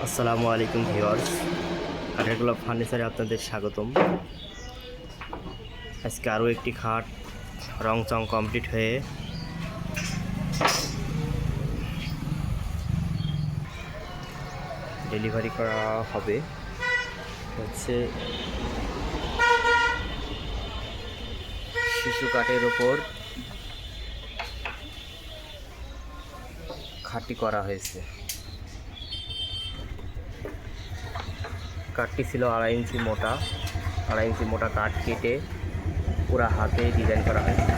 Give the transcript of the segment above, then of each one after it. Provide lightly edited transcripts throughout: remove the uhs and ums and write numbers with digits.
আসসালামু আলাইকুম ভিউয়ার্স, কাঠের গোলাপ ফার্নিচারে আপনাদের স্বাগতম। আজকে আরও একটি খাট রং চং কমপ্লিট হয়ে ডেলিভারি করা হবে। হচ্ছে শিশু কাঠের ওপর খাটটি করা হয়েছে। কাঠটি ছিল 2.5 ইঞ্চি মোটা কাঠ কেটে পুরা হাতে ডিজাইন করা হয়েছে।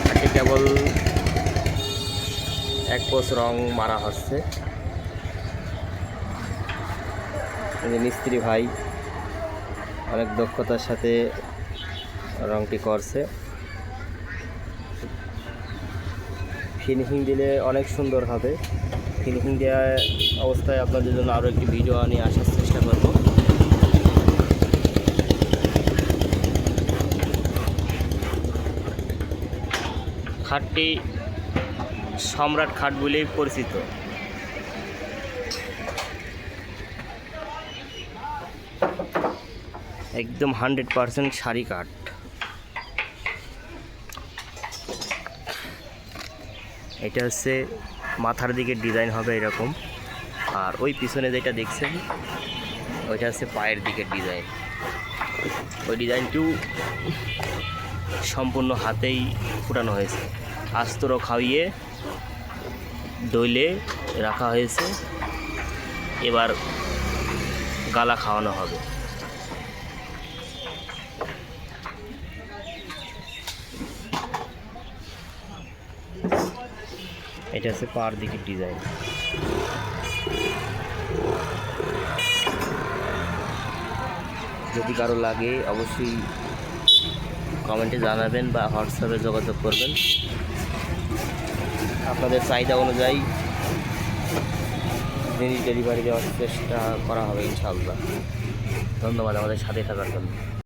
কাঠটি কেবল এক পোষ রং মারা হচ্ছে। মিস্ত্রি ভাই অনেক দক্ষতার সাথে রংটি করছে। ফিনিশিং দিলে অনেক সুন্দর হবে। ফিনিশিং দেওয়া অবস্থায় আপনাদের জন্য আরও একটি ভিডিও নিয়ে আসার চেষ্টা করব। খাটটি সম্রাট খাট বলেই পরিচিত। একদম 100% সারি কাঠ। এটা হচ্ছে মাথার দিকে ডিজাইন হবে এরকম, আর ওই পিছনে যেটা দেখছেন ওইটা হচ্ছে পায়ের দিকের ডিজাইন। ওই ডিজাইনটিও সম্পূর্ণ হাতেই ফুটানো হয়েছে। আস্তর খাইয়ে দইলে রাখা হয়েছে, এবার গালা খাওয়ানো হবে। এটা হচ্ছে পার দিকের ডিজাইন। যদি কারো লাগে অবশ্যই কমেন্টে জানাবেন বা হোয়াটসঅ্যাপে যোগাযোগ করবেন। আপনাদের চাহিদা অনুযায়ী জিনিস ডেলিভারি দেওয়ার চেষ্টা করা হবে ইনশাআল্লাহ। ধন্যবাদ আমাদের সাথে থাকার জন্য।